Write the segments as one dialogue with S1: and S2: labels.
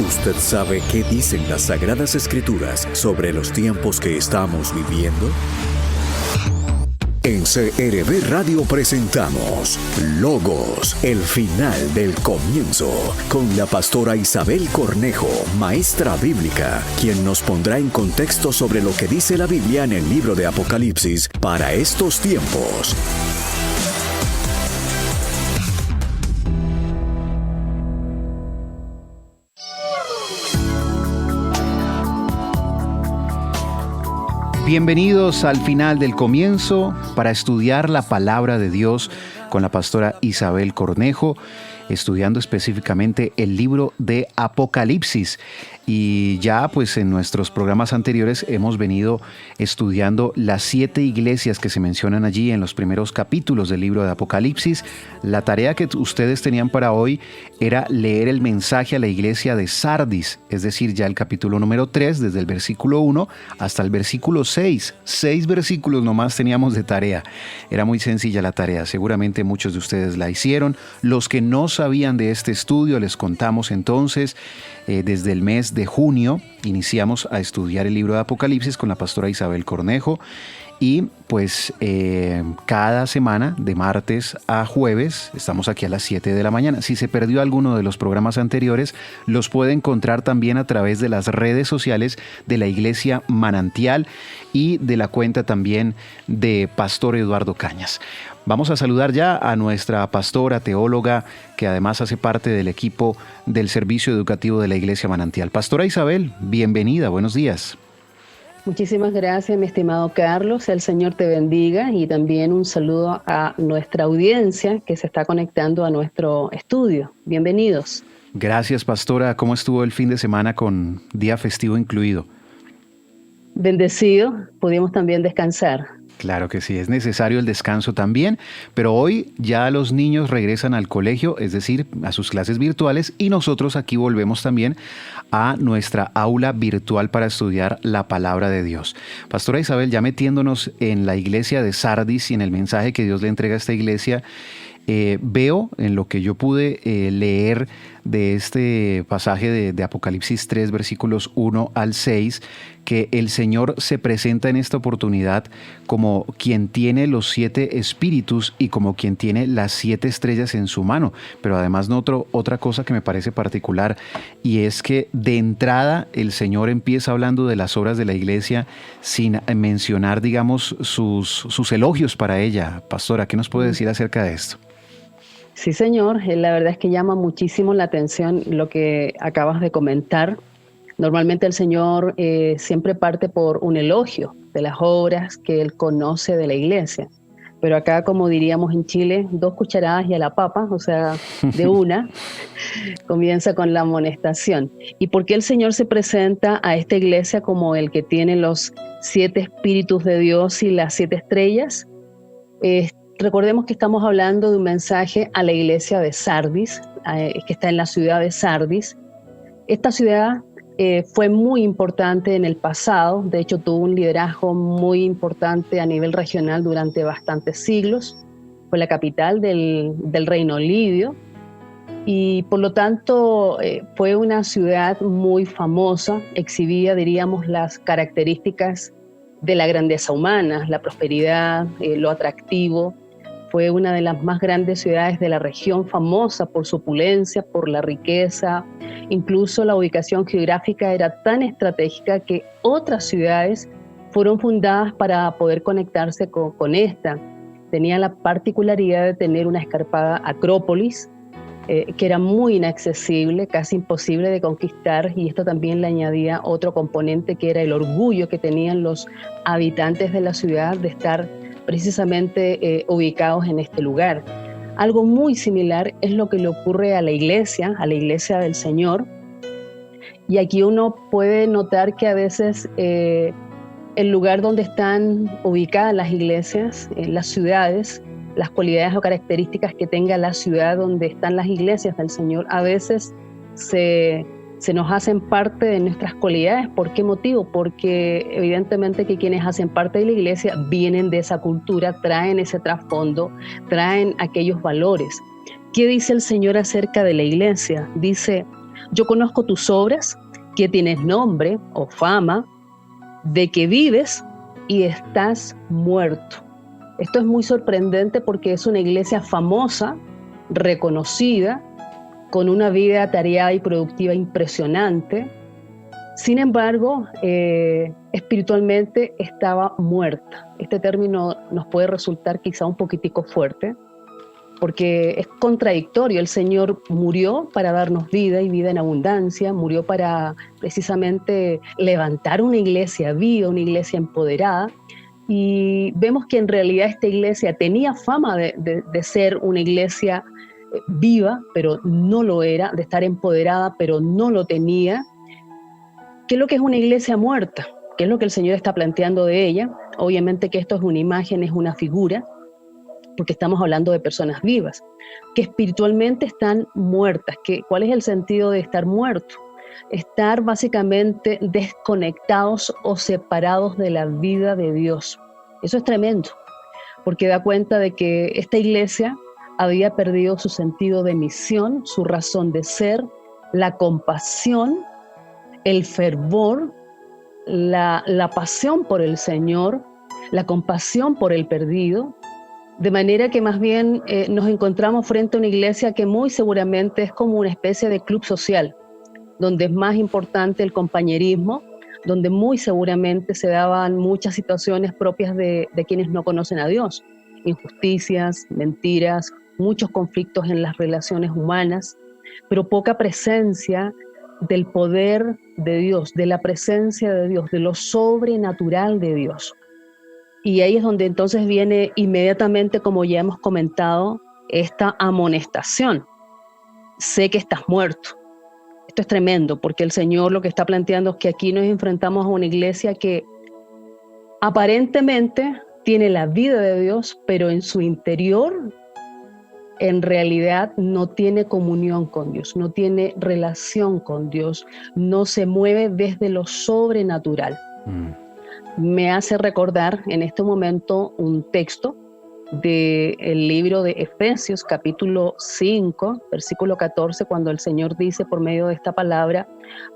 S1: ¿Usted sabe qué dicen las Sagradas Escrituras sobre los tiempos que estamos viviendo? En CRB Radio presentamos Logos, el final del comienzo, con la pastora Isabel Cornejo, maestra bíblica, quien nos pondrá en contexto sobre lo que dice la Biblia en el libro de Apocalipsis para estos tiempos.
S2: Bienvenidos al final del comienzo para estudiar la palabra de Dios con la pastora Isabel Cornejo, estudiando específicamente el libro de Apocalipsis. Y ya pues en nuestros programas anteriores hemos venido estudiando las 7 iglesias que se mencionan allí en los primeros capítulos del libro de Apocalipsis. La tarea que ustedes tenían para hoy era leer el mensaje a la iglesia de Sardis, es decir, ya el capítulo número 3, desde el versículo 1 hasta el versículo 6. 6 versículos nomás teníamos de tarea. Era muy sencilla la tarea, seguramente muchos de ustedes la hicieron. Los que no sabían de este estudio, les contamos entonces. Desde el mes de junio iniciamos a estudiar el libro de Apocalipsis con la pastora Isabel Cornejo y pues cada semana de martes a jueves estamos aquí a las 7 de la mañana. Si se perdió alguno de los programas anteriores, los puede encontrar también a través de las redes sociales de la Iglesia Manantial y de la cuenta también de Pastor Eduardo Cañas. Vamos a saludar ya a nuestra pastora, teóloga, que además hace parte del equipo del Servicio Educativo de la Iglesia Manantial. Pastora Isabel, bienvenida, buenos días.
S3: Muchísimas gracias, mi estimado Carlos. El Señor te bendiga y también un saludo a nuestra audiencia que se está conectando a nuestro estudio. Bienvenidos.
S2: Gracias, pastora. ¿Cómo estuvo el fin de semana con día festivo incluido?
S3: Bendecido, pudimos también descansar.
S2: Claro que sí, es necesario el descanso también, pero hoy ya los niños regresan al colegio, es decir, a sus clases virtuales, y nosotros aquí volvemos también a nuestra aula virtual para estudiar la palabra de Dios. Pastora Isabel, ya metiéndonos en la iglesia de Sardis y en el mensaje que Dios le entrega a esta iglesia, veo en lo que yo pude leer de este pasaje de Apocalipsis 3, versículos 1 al 6, que el Señor se presenta en esta oportunidad como quien tiene los 7 espíritus y como quien tiene las 7 estrellas en su mano. Pero además otra cosa que me parece particular, y es que de entrada el Señor empieza hablando de las obras de la iglesia sin mencionar, digamos, sus elogios para ella. Pastora, ¿qué nos puede decir acerca de esto?
S3: Sí, señor. La verdad es que llama muchísimo la atención lo que acabas de comentar. Normalmente el Señor siempre parte por un elogio de las obras que Él conoce de la iglesia. Pero acá, como diríamos en Chile, 2 cucharadas y a la papa, o sea, de una, comienza con la amonestación. ¿Y por qué el Señor se presenta a esta iglesia como el que tiene los 7 espíritus de Dios y las 7 estrellas? Recordemos que estamos hablando de un mensaje a la iglesia de Sardis, que está en la ciudad de Sardis. Esta ciudad fue muy importante en el pasado, de hecho tuvo un liderazgo muy importante a nivel regional durante bastantes siglos. Fue la capital del reino lidio y por lo tanto fue una ciudad muy famosa, exhibía, diríamos, las características de la grandeza humana, la prosperidad, lo atractivo. Fue una de las más grandes ciudades de la región, famosa por su opulencia, por la riqueza. Incluso la ubicación geográfica era tan estratégica que otras ciudades fueron fundadas para poder conectarse con esta. Tenía la particularidad de tener una escarpada acrópolis, que era muy inaccesible, casi imposible de conquistar, y esto también le añadía otro componente que era el orgullo que tenían los habitantes de la ciudad de estar precisamente ubicados en este lugar. Algo muy similar es lo que le ocurre a la iglesia del Señor, y aquí uno puede notar que a veces el lugar donde están ubicadas las iglesias, las ciudades, las cualidades o características que tenga la ciudad donde están las iglesias del Señor, a veces se nos hacen parte de nuestras cualidades. ¿Por qué motivo? Porque evidentemente que quienes hacen parte de la iglesia vienen de esa cultura, traen ese trasfondo, traen aquellos valores. ¿Qué dice el Señor acerca de la iglesia? Dice: yo conozco tus obras, que tienes nombre o fama, de que vives y estás muerto. Esto es muy sorprendente porque es una iglesia famosa, reconocida, con una vida atareada y productiva impresionante. Sin embargo, espiritualmente estaba muerta. Este término nos puede resultar quizá un poquitico fuerte, porque es contradictorio. El Señor murió para darnos vida y vida en abundancia, murió para precisamente levantar una iglesia viva, una iglesia empoderada, y vemos que en realidad esta iglesia tenía fama de ser una iglesia viva, pero no lo era, de estar empoderada, pero no lo tenía. ¿Qué es lo que es una iglesia muerta? ¿Qué es lo que el Señor está planteando de ella? Obviamente que esto es una imagen, es una figura, porque estamos hablando de personas vivas, que espiritualmente están muertas. ¿Cuál es el sentido de estar muerto? Estar básicamente desconectados o separados de la vida de Dios. Eso es tremendo, porque da cuenta de que esta iglesia había perdido su sentido de misión, su razón de ser, la compasión, el fervor, la pasión por el Señor, la compasión por el perdido, de manera que más bien nos encontramos frente a una iglesia que muy seguramente es como una especie de club social, donde es más importante el compañerismo, donde muy seguramente se daban muchas situaciones propias de quienes no conocen a Dios, injusticias, mentiras, muchos conflictos en las relaciones humanas, pero poca presencia del poder de Dios, de la presencia de Dios, de lo sobrenatural de Dios. Y ahí es donde entonces viene inmediatamente, como ya hemos comentado, esta amonestación. Sé que estás muerto. Esto es tremendo, porque el Señor lo que está planteando es que aquí nos enfrentamos a una iglesia que aparentemente tiene la vida de Dios, pero en su interior, en realidad, no tiene comunión con Dios, no tiene relación con Dios, no se mueve desde lo sobrenatural. Me hace recordar en este momento un texto del libro de Efesios, capítulo 5, versículo 14, cuando el Señor dice por medio de esta palabra,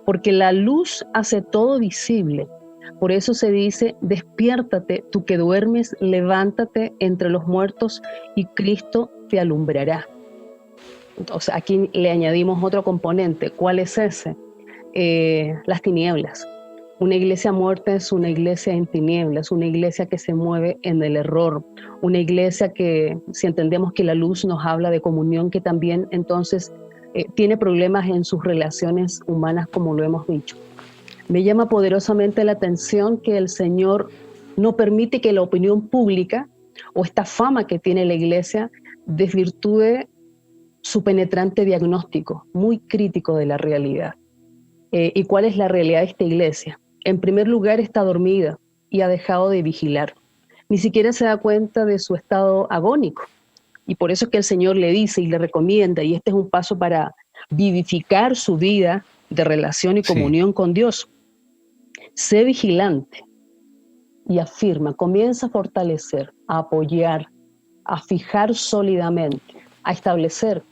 S3: porque la luz hace todo visible. Por eso se dice, despiértate, tú que duermes, levántate entre los muertos y Cristo te alumbrará. Entonces aquí le añadimos otro componente. ¿Cuál es ese? Las tinieblas. Una iglesia muerta es una iglesia en tinieblas, una iglesia que se mueve en el error, una iglesia que, si entendemos que la luz nos habla de comunión, que también entonces tiene problemas en sus relaciones humanas, como lo hemos dicho. Me llama poderosamente la atención que el Señor no permite que la opinión pública o esta fama que tiene la iglesia desvirtúe su penetrante diagnóstico, muy crítico de la realidad. ¿Y cuál es la realidad de esta iglesia? En primer lugar, está dormida y ha dejado de vigilar. Ni siquiera se da cuenta de su estado agónico. Y por eso es que el Señor le dice y le recomienda, y este es un paso para vivificar su vida de relación y comunión con Dios. Sé vigilante y afirma, comienza a fortalecer, a apoyar, a fijar sólidamente, a establecer.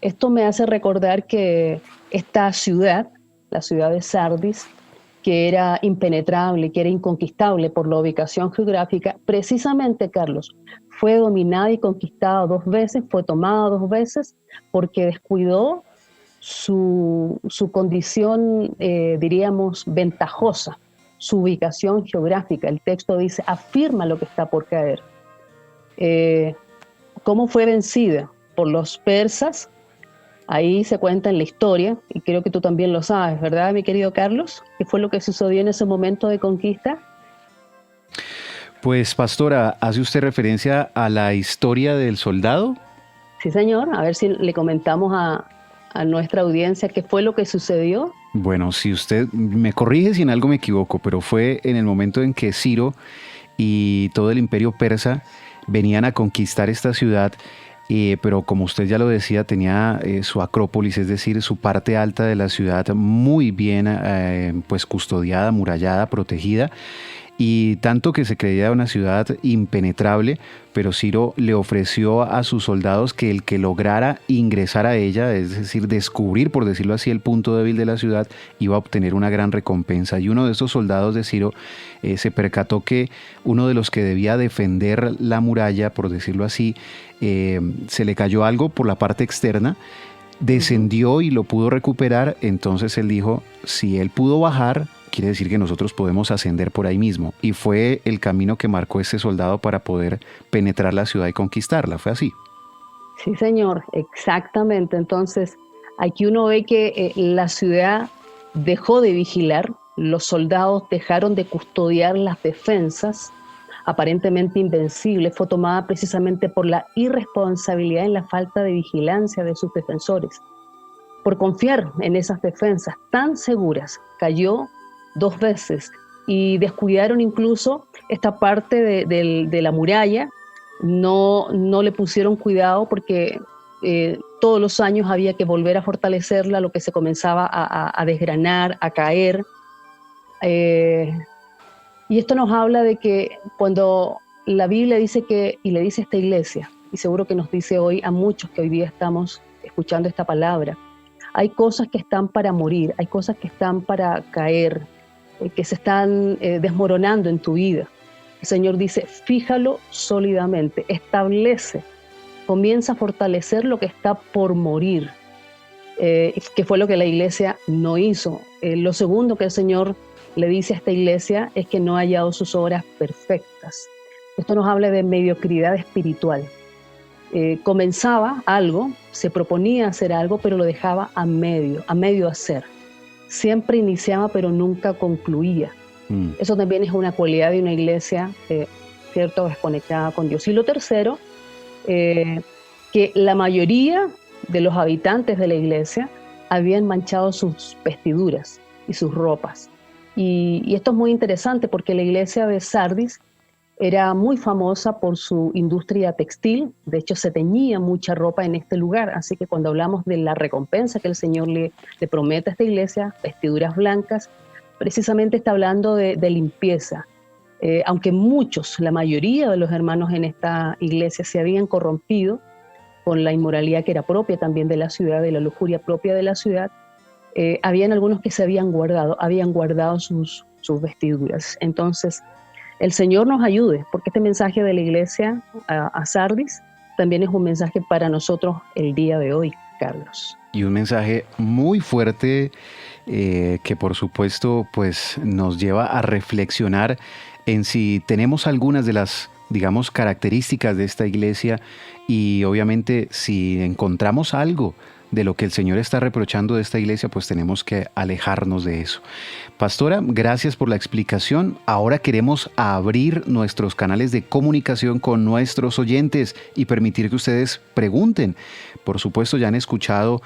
S3: Esto me hace recordar que esta ciudad, la ciudad de Sardis, que era impenetrable, que era inconquistable por la ubicación geográfica, precisamente, Carlos, fue dominada y conquistada 2 veces, fue tomada 2 veces, porque descuidó su condición, diríamos, ventajosa, su ubicación geográfica. El texto dice, afirma lo que está por caer. ¿Cómo fue vencida? Por los persas. Ahí se cuenta en la historia, y creo que tú también lo sabes, ¿verdad, mi querido Carlos? ¿Qué fue lo que sucedió en ese momento de conquista?
S2: Pues, pastora, ¿hace usted referencia a la historia del soldado?
S3: Sí, señor. A ver si le comentamos a nuestra audiencia qué fue lo que sucedió.
S2: Bueno, si usted me corrige si en algo me equivoco, pero fue en el momento en que Ciro y todo el imperio persa venían a conquistar esta ciudad. Pero como usted ya lo decía, tenía su acrópolis, es decir, su parte alta de la ciudad muy bien pues custodiada, amurallada, protegida. y tanto que se creía una ciudad impenetrable, pero Ciro le ofreció a sus soldados que el que lograra ingresar a ella, es decir, descubrir, por decirlo así, el punto débil de la ciudad, iba a obtener una gran recompensa. Y uno de estos soldados de Ciro se percató que uno de los que debía defender la muralla, por decirlo así, se le cayó algo por la parte externa, descendió y lo pudo recuperar. Entonces él dijo, si él pudo bajar, quiere decir que nosotros podemos ascender por ahí mismo. Y fue el camino que marcó ese soldado para poder penetrar la ciudad y conquistarla. ¿Fue así?
S3: Sí, señor, exactamente. Entonces, aquí uno ve que la ciudad dejó de vigilar, los soldados dejaron de custodiar las defensas, aparentemente invencibles, fue tomada precisamente por la irresponsabilidad en la falta de vigilancia de sus defensores. Por confiar en esas defensas tan seguras, cayó 2 veces y descuidaron incluso esta parte de la muralla, no le pusieron cuidado porque todos los años había que volver a fortalecerla, lo que se comenzaba a desgranar, a caer. Y esto nos habla de que cuando la Biblia dice que, y le dice a esta iglesia, y seguro que nos dice hoy a muchos que hoy día estamos escuchando esta palabra, hay cosas que están para morir, hay cosas que están para caer, que se están desmoronando en tu vida. El Señor dice, fíjalo sólidamente, establece, comienza a fortalecer lo que está por morir, que fue lo que la iglesia no hizo. Lo segundo que el Señor le dice a esta iglesia es que no ha hallado sus obras perfectas. Esto nos habla de mediocridad espiritual. Comenzaba algo, se proponía hacer algo, pero lo dejaba a medio hacer. Siempre iniciaba, pero nunca concluía. Eso también es una cualidad de una iglesia, ¿cierto?, desconectada con Dios. Y lo tercero, que la mayoría de los habitantes de la iglesia habían manchado sus vestiduras y sus ropas. Y esto es muy interesante porque la iglesia de Sardis era muy famosa por su industria textil. De hecho, se teñía mucha ropa en este lugar. Así que cuando hablamos de la recompensa que el Señor le promete a esta iglesia, vestiduras blancas, precisamente está hablando de limpieza. Aunque muchos, la mayoría de los hermanos en esta iglesia se habían corrompido con la inmoralidad que era propia también de la ciudad, de la lujuria propia de la ciudad, habían algunos que se habían guardado sus vestiduras. Entonces, el Señor nos ayude, porque este mensaje de la iglesia a Sardis también es un mensaje para nosotros el día de hoy, Carlos.
S2: Y un mensaje muy fuerte que por supuesto pues nos lleva a reflexionar en si tenemos algunas de las, digamos, características de esta iglesia y obviamente si encontramos algo de lo que el Señor está reprochando de esta iglesia, pues tenemos que alejarnos de eso. Pastora, gracias por la explicación. Ahora queremos abrir nuestros canales de comunicación con nuestros oyentes y permitir que ustedes pregunten. Por supuesto, ya han escuchado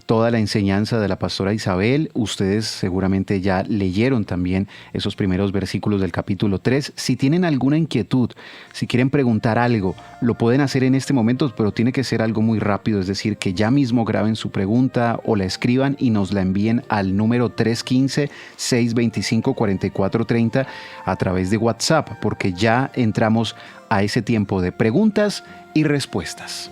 S2: toda la enseñanza de la pastora Isabel. Ustedes seguramente ya leyeron también esos primeros versículos del capítulo 3. Si tienen alguna inquietud, si quieren preguntar algo, lo pueden hacer en este momento, pero tiene que ser algo muy rápido, es decir, que ya mismo graben su pregunta o la escriban y nos la envíen al número 315-625-4430 a través de WhatsApp, porque ya entramos a ese tiempo de preguntas y respuestas.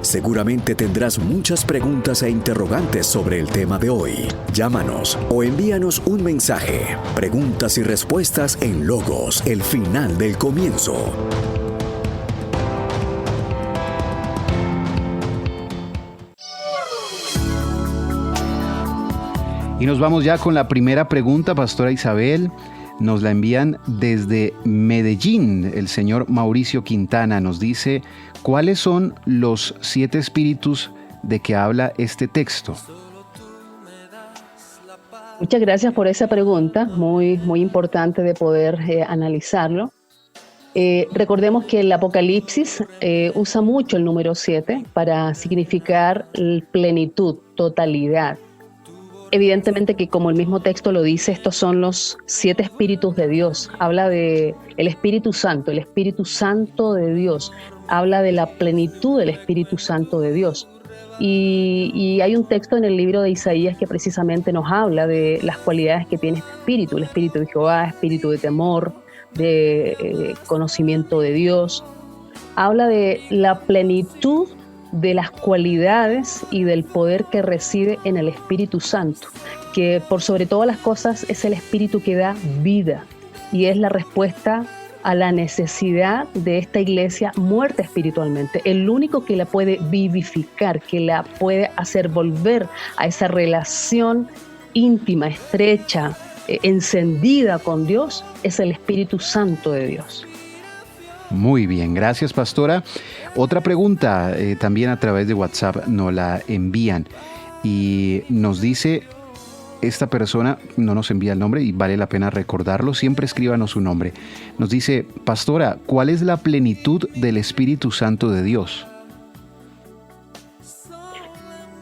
S1: Seguramente tendrás muchas preguntas e interrogantes sobre el tema de hoy. Llámanos o envíanos un mensaje. Preguntas y respuestas en Logos, el final del comienzo.
S2: Y nos vamos ya con la primera pregunta, pastora Isabel. Nos la envían desde Medellín. El señor Mauricio Quintana nos dice, ¿cuáles son los 7 espíritus de que habla este texto?
S3: Muchas gracias por esa pregunta, muy, muy importante de poder analizarlo. Recordemos que el Apocalipsis usa mucho el número 7 para significar plenitud, totalidad. Evidentemente que como el mismo texto lo dice, estos son los 7 espíritus de Dios. Habla de el Espíritu Santo de Dios. Habla de la plenitud del Espíritu Santo de Dios. Y hay un texto en el libro de Isaías que precisamente nos habla de las cualidades que tiene este espíritu, el espíritu de Jehová, espíritu de temor, de conocimiento de Dios. Habla de la plenitud de las cualidades y del poder que reside en el Espíritu Santo, que por sobre todas las cosas es el Espíritu que da vida y es la respuesta a la necesidad de esta iglesia muerta espiritualmente, el único que la puede vivificar, que la puede hacer volver a esa relación íntima, estrecha, encendida con Dios, es el Espíritu Santo de Dios.
S2: Muy bien, gracias, pastora. Otra pregunta también a través de WhatsApp nos la envían y nos dice, esta persona no nos envía el nombre y vale la pena recordarlo, siempre escríbanos su nombre. Nos dice, pastora, ¿cuál es la plenitud del Espíritu Santo de Dios?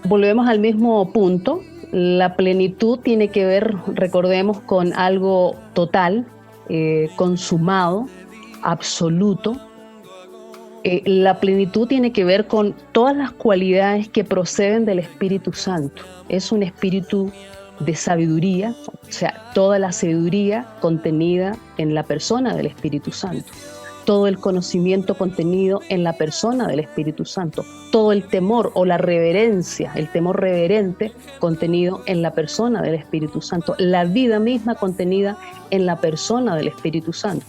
S3: Volvemos al mismo punto. La plenitud tiene que ver, recordemos, con algo total, consumado, absoluto. La plenitud tiene que ver con todas las cualidades que proceden del Espíritu Santo. Es un espíritu de sabiduría, o sea, toda la sabiduría contenida en la persona del Espíritu Santo, todo el conocimiento contenido en la persona del Espíritu Santo, todo el temor o la reverencia, el temor reverente contenido en la persona del Espíritu Santo, la vida misma contenida en la persona del Espíritu Santo.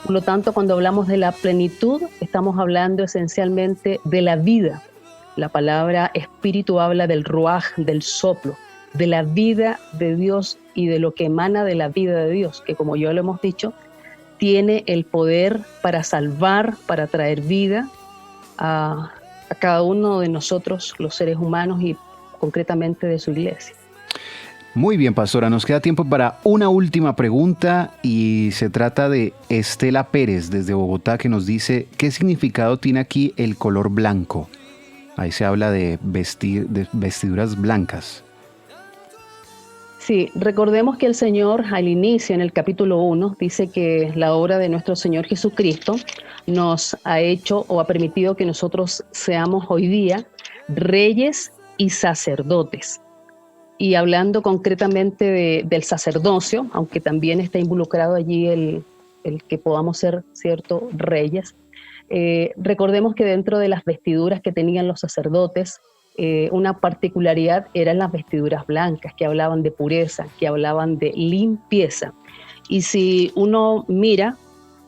S3: Por lo tanto, cuando hablamos de la plenitud, estamos hablando esencialmente de la vida. La palabra espíritu habla del ruaj, del soplo, de la vida de Dios y de lo que emana de la vida de Dios, que como ya lo hemos dicho, tiene el poder para salvar, para traer vida a cada uno de nosotros, los seres humanos y concretamente de su iglesia.
S2: Muy bien, pastora, nos queda tiempo para una última pregunta y se trata de Estela Pérez desde Bogotá, que nos dice, ¿qué significado tiene aquí el color blanco? Ahí se habla de vestiduras blancas.
S3: Sí, recordemos que el Señor al inicio, en el capítulo 1, dice que la obra de nuestro Señor Jesucristo nos ha hecho o ha permitido que nosotros seamos hoy día reyes y sacerdotes. Y hablando concretamente del sacerdocio, aunque también está involucrado allí el que podamos ser, ¿cierto?, reyes, recordemos que dentro de las vestiduras que tenían los sacerdotes, una particularidad eran las vestiduras blancas, que hablaban de pureza, que hablaban de limpieza. Y si uno mira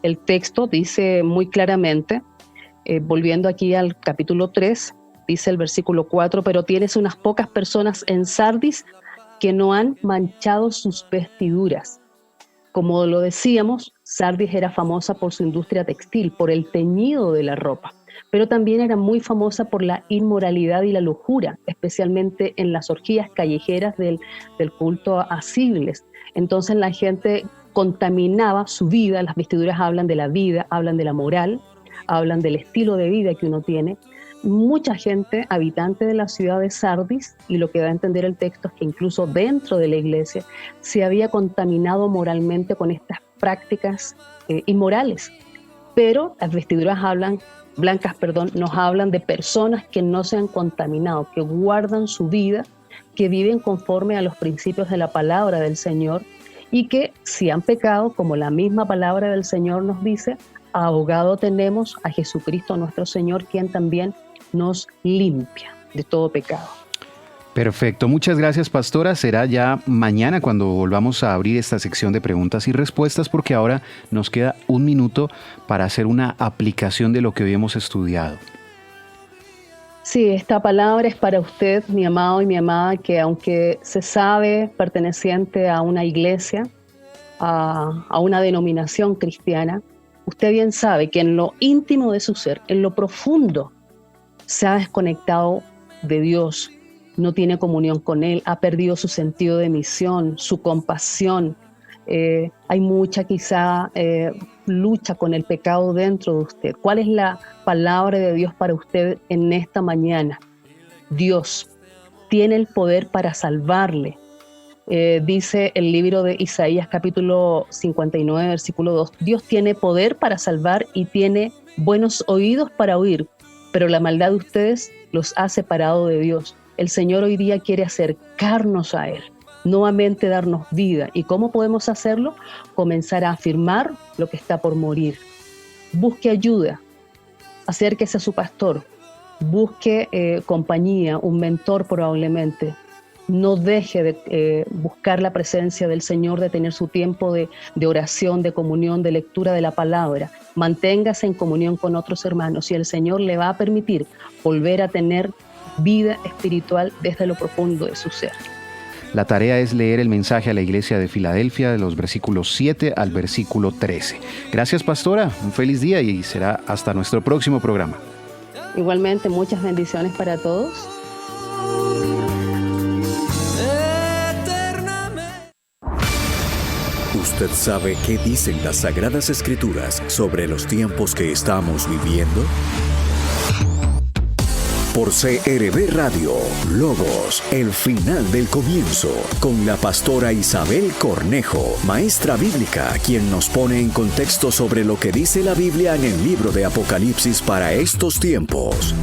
S3: el texto, dice muy claramente, volviendo aquí al capítulo 3, dice el versículo 4, pero tienes unas pocas personas en Sardis que no han manchado sus vestiduras. Como lo decíamos, Sardis era famosa por su industria textil, por el teñido de la ropa, pero también era muy famosa por la inmoralidad y la lujuria, especialmente en las orgías callejeras del culto a Cibles. Entonces la gente contaminaba su vida, las vestiduras hablan de la vida, hablan de la moral, hablan del estilo de vida que uno tiene. Mucha gente, habitante de la ciudad de Sardis, y lo que da a entender el texto es que incluso dentro de la iglesia se había contaminado moralmente con estas prácticas inmorales. Pero las vestiduras blancas nos hablan de personas que no se han contaminado, que guardan su vida, que viven conforme a los principios de la palabra del Señor y que si han pecado, como la misma palabra del Señor nos dice, abogado tenemos a Jesucristo nuestro Señor, quien también nos limpia de todo pecado.
S2: Perfecto, muchas gracias, pastora. Será ya mañana cuando volvamos a abrir esta sección de preguntas y respuestas, porque ahora nos queda un minuto para hacer una aplicación de lo que hoy hemos estudiado.
S3: Sí, esta palabra es para usted, mi amado y mi amada, que aunque se sabe perteneciente a una iglesia, a una denominación cristiana, usted bien sabe que en lo íntimo de su ser, en lo profundo, se ha desconectado de Dios, no tiene comunión con Él, ha perdido su sentido de misión, su compasión. Hay mucha quizá lucha con el pecado dentro de usted. ¿Cuál es la palabra de Dios para usted en esta mañana? Dios tiene el poder para salvarle. Dice el libro de Isaías capítulo 59, versículo 2, Dios tiene poder para salvar y tiene buenos oídos para oír pero la maldad de ustedes los ha separado de Dios. El Señor hoy día quiere acercarnos a Él, nuevamente darnos vida. ¿Y cómo podemos hacerlo? Comenzar a afirmar lo que está por morir. Busque ayuda, acérquese a su pastor, busque compañía, un mentor probablemente. No deje de buscar la presencia del Señor, de tener su tiempo de oración, de comunión, de lectura de la palabra. Manténgase en comunión con otros hermanos y el Señor le va a permitir volver a tener vida espiritual desde lo profundo de su ser.
S2: La tarea es leer el mensaje a la iglesia de Filadelfia de los versículos 7 al versículo 13. Gracias, pastora. Un feliz día y será hasta nuestro próximo programa.
S3: Igualmente, muchas bendiciones para todos.
S1: ¿Usted sabe qué dicen las Sagradas Escrituras sobre los tiempos que estamos viviendo? Por CRB Radio, Logos, el final del comienzo, con la pastora Isabel Cornejo, maestra bíblica, quien nos pone en contexto sobre lo que dice la Biblia en el libro de Apocalipsis para estos tiempos.